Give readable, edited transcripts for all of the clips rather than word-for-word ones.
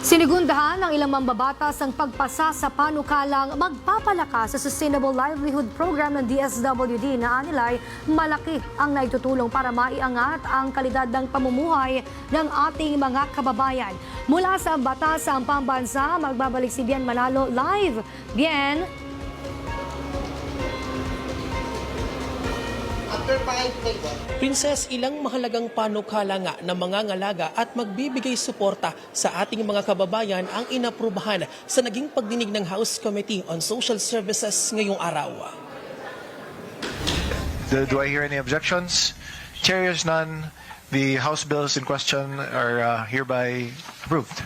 Sinigundahan ng ilang mambabatas ang pagpasa sa panukalang magpapalakas sa Sustainable Livelihood Program ng DSWD na anilay malaki ang naitutulong para maiangat ang kalidad ng pamumuhay ng ating mga kababayan. Mula sa Batasang Pambansa, magbabalik si Bien Manalo live. Bien. Princess, ilang mahalagang panukala nga na mangangalaga at magbibigay suporta sa ating mga kababayan ang inaprubahan sa naging pagdinig ng House Committee on Social Services ngayong araw. Do I hear any objections? Chair hears none. The House bills in question are hereby approved.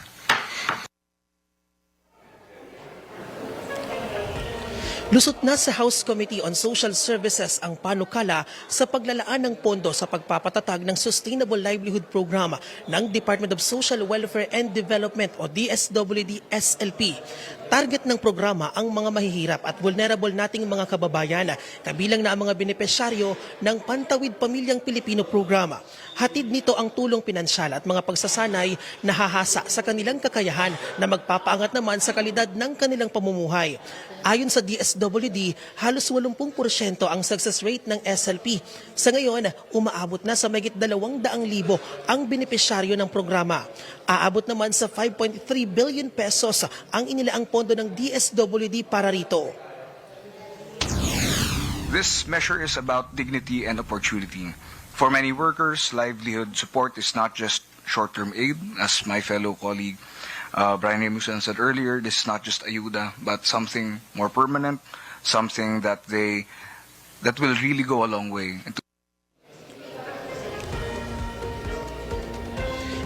Lusot na sa House Committee on Social Services ang panukala sa paglalaan ng pondo sa pagpapatatag ng Sustainable Livelihood Program ng Department of Social Welfare and Development o DSWD-SLP. Target ng programa ang mga mahihirap at vulnerable nating mga kababayan, kabilang na ang mga benepisyaryo ng Pantawid Pamilyang Pilipino programa. Hatid nito ang tulong pinansyal at mga pagsasanay na hahasa sa kanilang kakayahan na magpapaangat naman sa kalidad ng kanilang pamumuhay. Ayon sa DSWD, halos 80% ang success rate ng SLP. Sa ngayon, umaabot na sa mahigit 200,000 ang benepisyaryo ng programa. Aabot naman sa 5.3 billion pesos ang inilaang pondo ng DSWD para rito. This measure is about dignity and opportunity. For many workers, livelihood support is not just short-term aid. As my fellow colleague Brian Remusan said earlier, this is not just ayuda, but something more permanent, something that will really go a long way.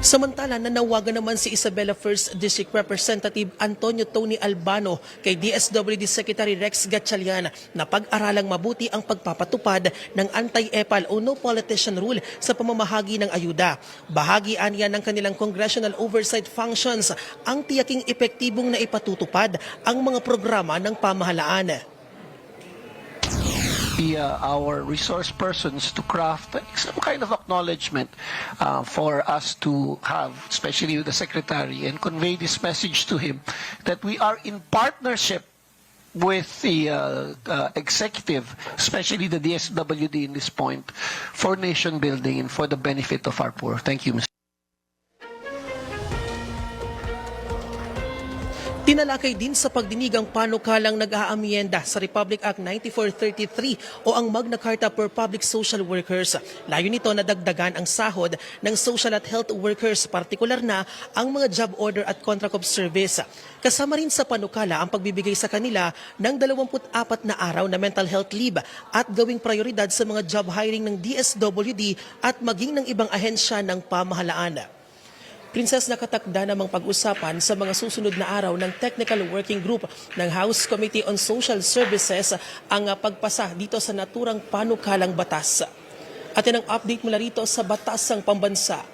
Samantala, nanawagan naman si Isabela 1st District Representative Antonio Tony Albano kay DSWD Secretary Rex Gatchalian na pag-aralang mabuti ang pagpapatupad ng anti-EPAL o no politician rule sa pamamahagi ng ayuda. Bahagi aniya ng kanilang congressional oversight functions ang tiyaking epektibong na ipatutupad ang mga programa ng pamahalaan. Our resource persons to craft some kind of acknowledgement for us to have, especially with the Secretary, and convey this message to him that we are in partnership with the executive, especially the DSWD in this point, for nation building and for the benefit of our poor. Thank you, Mr. Tinalakay din sa pagdinig ang panukalang nag-aamyenda sa Republic Act 9433 o ang Magna Carta for Public Social Workers. Layo nito na dagdagan ang sahod ng social at health workers, partikular na ang mga job order at contract of service. Kasama rin sa panukala ang pagbibigay sa kanila ng 24 na araw na mental health leave at gawing prioridad sa mga job hiring ng DSWD at maging ng ibang ahensya ng pamahalaan. Princess, nakatakda namang pag-usapan sa mga susunod na araw ng Technical Working Group ng House Committee on Social Services ang pagpasa dito sa naturang panukalang batas. At yan ang update mula rito sa Batasang Pambansa.